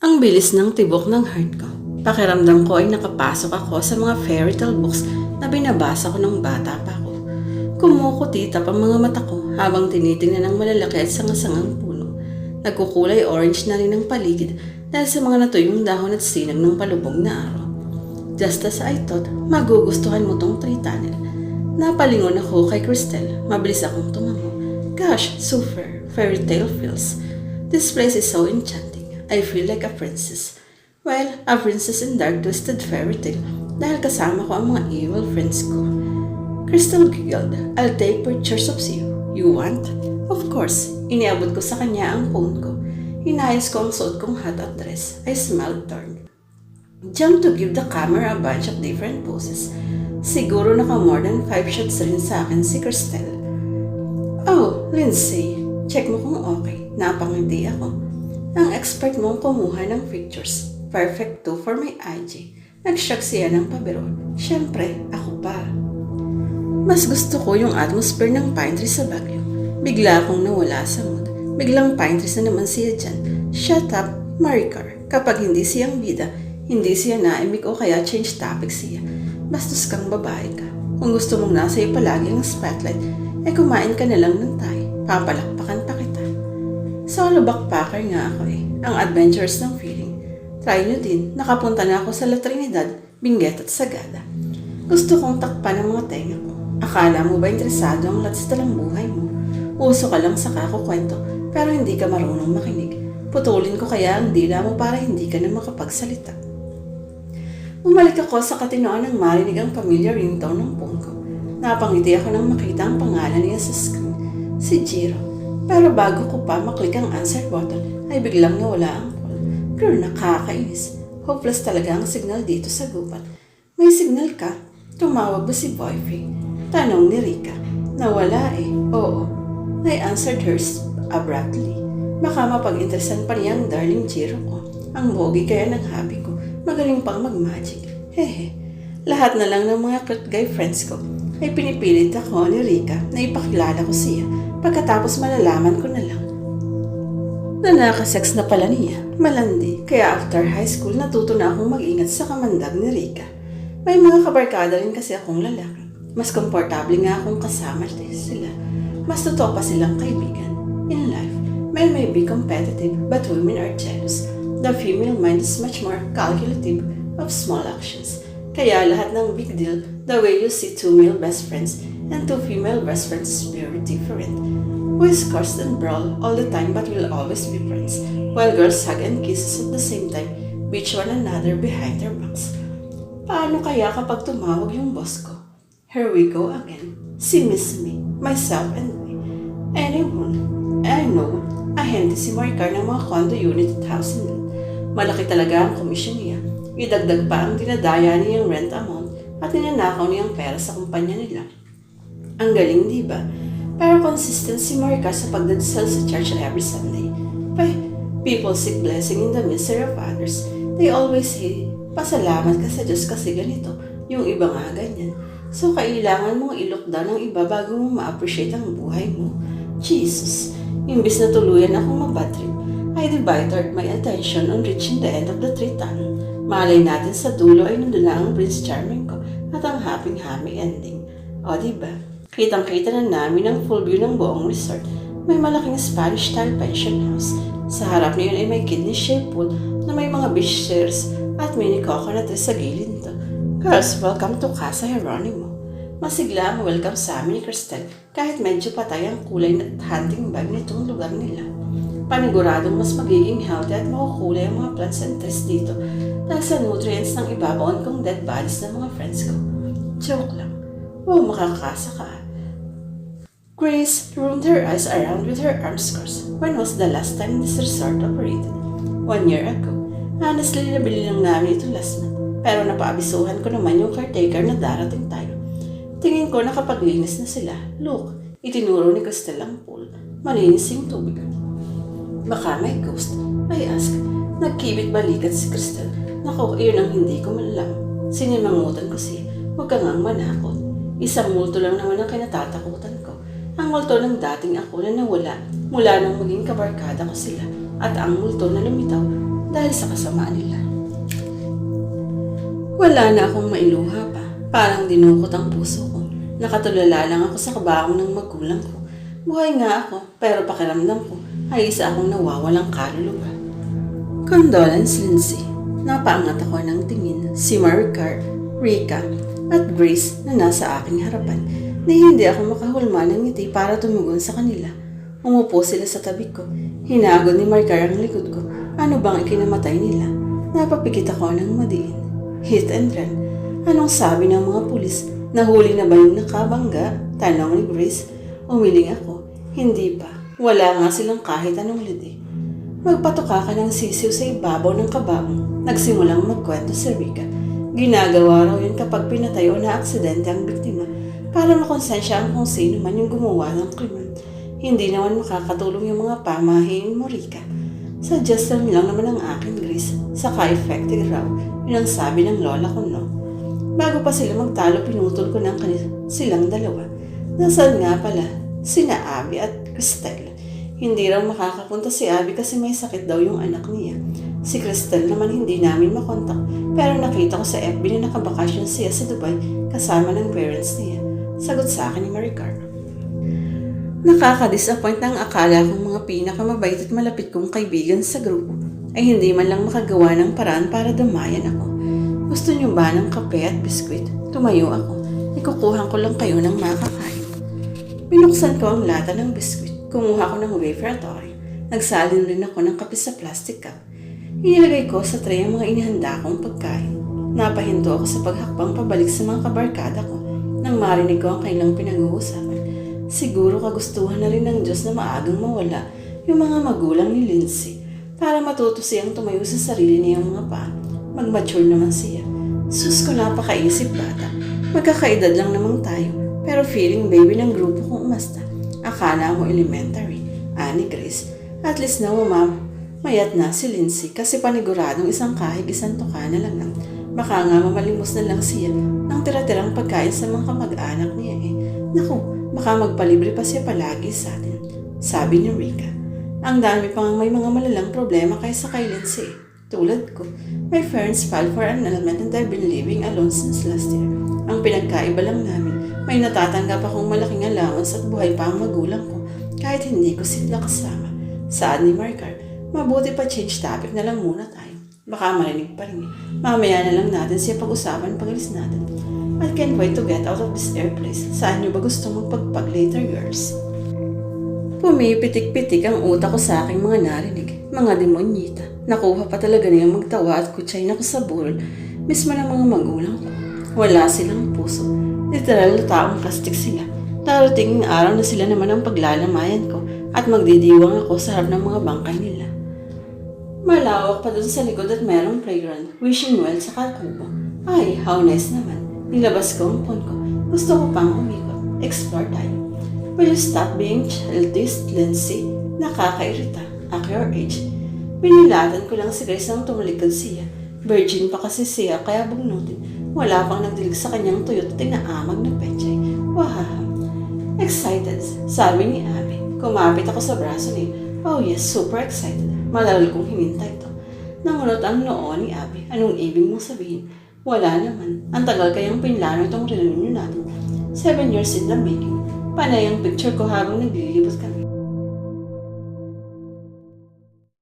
Ang bilis ng tibok ng heart ko. Pakiramdam ko ay nakapasok ako sa mga fairy tale books na binabasa ko nung bata pa ako. Kumukutitap ang mga mata ko habang tinitingnan ang malalaki at sangasangang puno. Nagkukulay orange na rin ang paligid dahil sa mga natuyong dahon at sinag ng palubog na araw. Just as I thought, magugustuhan mo tong tree tunnel. Napalingon ako kay Cristel. Mabilis akong tumango. Gosh, super fairy tale feels. This place is so enchanting. I feel like a princess. Well, a princess in dark twisted fairy tale dahil kasama ko ang mga evil friends ko. Crystal giggled. I'll take pictures of you. You want? Of course. Iniabot ko sa kanya ang phone ko. Hinayos ko ang suot kong hat at dress. I smiled turned. Jumped to give the camera a bunch of different poses. Siguro naka more than 5 shots rin sa akin si Cristel. Oh, Lindsay. Check mo kung okay. Napangiti ako. Ang expert mong kumuha ng pictures. Perfect too for my IG. Nag-shock siya ng pabiro. Siyempre, ako pa. Mas gusto ko yung atmosphere ng pine trees sa Baguio. Bigla akong nawala sa mood. Biglang pine trees na naman siya dyan. Shut up, Maricar. Kapag hindi siyang bida, hindi siya naimik o kaya change topic siya. Bastos kang babae ka. Kung gusto mong nasa iyo palagi ang spotlight, kumain ka na lang ng Thai. Papalakpakan pa kita. Solo backpacker nga ako Ang adventures ng feeling. Try nyo din. Nakapunta na ako sa La Trinidad, Benguet at Sagada. Gusto kong takpan ang mga tenga ko. Akala mo ba interesado ang latsita ng buhay mo? Uso ka lang sa kakukwento pero hindi ka marunong makinig. Putulin ko kaya ang dila mo para hindi ka na makapagsalita. Umalik ako sa katinoan nang marinig ang familiar ringtone ng phone ko. Napangiti ako nang makita ang pangalan niya sa screen. Si Jiro. Pero bago ko pa maklik ang answer button ay biglang nawala ang call. Girl, nakakainis. Hopeless talaga ang signal dito sa gubat. May signal ka? Tumawag ba si Boyfriend? Tanong ni Rika. Nawala Oo. I answered her abruptly. Baka mapag-interesan pa niya ang darling Jiro ko. Ang bogi kaya ng hobby ko. Magaling pang mag-magic. Hehe. Lahat na lang ng mga cute guy friends ko ay pinipilit ako ni Rika na ipakilala ko siya. Pagkatapos malalaman ko na lang na nakasex na pala niya. Malandi. Kaya after high school natuto na akong mag-ingat sa kamandag ni Rika. May mga kabarkada rin kasi akong lalaki. Mas komportable nga akong kasama sila. Mas totoo pa silang kaibigan. In life, men may be competitive but women are jealous. The female mind is much more calculative of small actions. Kaya lahat ng big deal, the way you see two male best friends and two female best friends is very different. Boys curse and brawl all the time but will always be friends, while girls hug and kisses at the same time, beat one another behind their backs. Paano kaya kapag tumawag yung boss ko? Here we go again. Si Miss Me, myself and me. Anyone, I know, ahente si Maricar ng mga condo unit at housing lot. Malaki talaga ang komisyon niya. Idagdag pa ang dinadaya niyang rent amount at ninanakaw niyang pera sa kumpanya nila. Ang galing, di ba? Pero consistent si Maricar sa pagdadasal sa church every Sunday. People seek blessing in the misery of others. They always say, pasalamat ka sa Diyos kasi ganito. Yung iba nga ganyan. So, kailangan mong i-look down ang iba bago mo ma-appreciate ang buhay mo. Jesus! Imbis na tuluyan akong mabad trip, I divided my attention on reaching the end of the tree tunnel. Malay natin sa dulo ay nandun na ang Prince Charming ko at ang happy ending. O diba? Kitang-kita na namin ang full view ng buong resort. May malaking Spanish-style pension house. Sa harap niyon ay may kidney-shaped pool na may mga beach chairs at mini coconut tree sa gilid nito. Girls, welcome to Casa Geronimo. Masigla ang welcome sa amin ni Cristel kahit medyo patay ang kulay at hunting bag nitong lugar nila. Paniguradong mas magiging healthy at makukulay ang mga plants and trees dito dahil sa nutrients ng ibabaon kong dead bodies ng mga friends ko. Joke lang. Wow, makakasa ka. Grace roamed her eyes around with her arms crossed. When was the last time this resort operated? 1 year ago. Honestly, nabili lang namin ito last month. Pero napaabisuhan ko naman yung caretaker na darating tayo. Tingin ko nakapaglinis na sila. Look, itinuro ni Cristel ang pool. Malinis yung tubig. Baka may ghost. I ask. Nagkibit balikat si Cristel. Naku, iyon ang hindi ko malaman. Sinimangutan ko siya. Huwag ka ngang manakot. Isang multo lang naman ang kinatatakutan ko. Ang multo ng dating ako na nawala mula nang maging kabarkada ko sila. At ang multo na lumitaw dahil sa kasamaan nila. Wala na akong mailuha pa. Parang dinukot ang puso ko. Nakatulala lang ako sa kabaong ng magulang ko. Buhay nga ako, pero pakiramdam ko ay isa akong nawawalang kaluluwa. Condolence, Lindsay. Napaangat ako ng tingin. Si Maricar, Rika, at Grace na nasa aking harapan. Ni hindi ako makahulma ng ngiti para tumugon sa kanila. Umupo sila sa tabi ko. Hinagod ni Maricar ang likod ko. Ano bang ikinamatay nila? Napapikit ako ng madiin. Hit and run. Anong sabi ng mga pulis? Nahuli na ba yung nakabangga? Tanong ni Grace. Umiling ako. Hindi pa. Wala nga silang kahit anong lidi. Magpatuka ka ng sisiw sa ibabaw ng kabaong. Nagsimulang magkwento si Rika. Ginagawa raw yun kapag pinatay o na aksidente ang biktima para makonsensya ang kung sino man yung gumawa ng krimen. Hindi naman makakatulong yung mga pamahiin mo, Rika. Suggestion lang naman ang akin, Grace. Saka effective raw. Yun ang sabi ng lola ko, no? Bago pa sila magtalo, pinutol ko ng silang dalawa. Nasaan nga pala? Sina Abby at Cristel. Hindi raw makakapunta si Abby kasi may sakit daw yung anak niya. Si Cristel naman hindi namin makontak, pero nakita ko sa FB na nakabakasyon siya sa Dubai kasama ng parents niya. Sagot sa akin ni Maricar. Nakaka-disappoint ang akala kong mga pinakamabait at malapit kong kaibigan sa grupo ay hindi man lang makagawa ng paraan para damayan ako. Gusto niyo ba ng kape at biskwit? Tumayo ako. Ikukuhan ko lang kayo ng makakain. Binuksan ko ang lata ng biskwit. Kumuha ko ng wafer at Oreo. Nagsalin rin ako ng kape sa plastic cup. Inilagay ko sa tray ang mga inihanda kong pagkain. Napahinto ako sa paghakbang pabalik sa mga kabarkada ko nang marinig ko ang kanilang pinag-uusapan. Siguro kagustuhan na rin ng Diyos na maagang mawala yung mga magulang ni Lindsay para matuto siyang tumayo sa sarili niyang mga paa. Mag-mature naman siya. Sus ko, napakaisip bata. Magkakaedad lang namang tayo, pero feeling baby ng grupo kong umasta. Akala mo elementary. Ani Grace. At least na mayat na si Lindsay kasi paniguradong isang kahig isang tuka na lang. Baka nga mamalimos na lang siya ng tira-tirang pagkain sa mga kamag-anak niya eh. Naku, baka magpalibre pa siya palagi sa atin. Sabi ni Rika. Ang dami pang may mga malalang problema kaysa kay Lindsay. Tulad ko, my parents filed for annulment and I've been living alone since last year. Ang pinagkaiba lang namin, may natatanggap akong malaking allowance at buhay pa ang magulang ko kahit hindi ko sila kasama. Saad ni Maricar, mabuti pa change topic na lang muna tayo. Baka marinig pa rin. Mamaya na lang natin siya pag-usapan pag-alis natin. I can't wait to get out of this airplace. Saan niyo ba gusto magpagpag later, girls? Pumipitik-pitik ang utak ko sa aking mga narinig. Mga demonyita. Nakuha pa talaga niyang magtawa at kutsay na ko sa burol. Mismo ng mga magulang ko. Wala silang puso. Literal na taong plastic sila. Darating ang araw na sila naman ang paglalamayan ko at magdidiwang ako sa harap ng mga bangkay nila. Malawak pa dun sa likod at merong playground. Wishing well sa kalkubo. Ay, how nice naman. Nilabas ko ang phone ko. Gusto ko pang umikot. Explore tayo. Will you stop being childish, Lindsay? Nakakairita. At your age. Binilatan ko lang si Grace nang tumalikod siya. Virgin pa kasi siya kaya bugnutin. Wala pang nagdilig sa kanyang tuyot at tinaamag na pechay. Wahaha. Excited, sabi ni Abby. Kumapit ako sa braso niya. Oh yes, super excited. Malagal kong hinintay ito. Nangunot ang noo ni Abby. Anong ibig mong sabihin? Wala naman. Ang tagal kayang pinlano itong reunion natin. 7 years in the making. Panay ang picture ko habang naglilibot kami.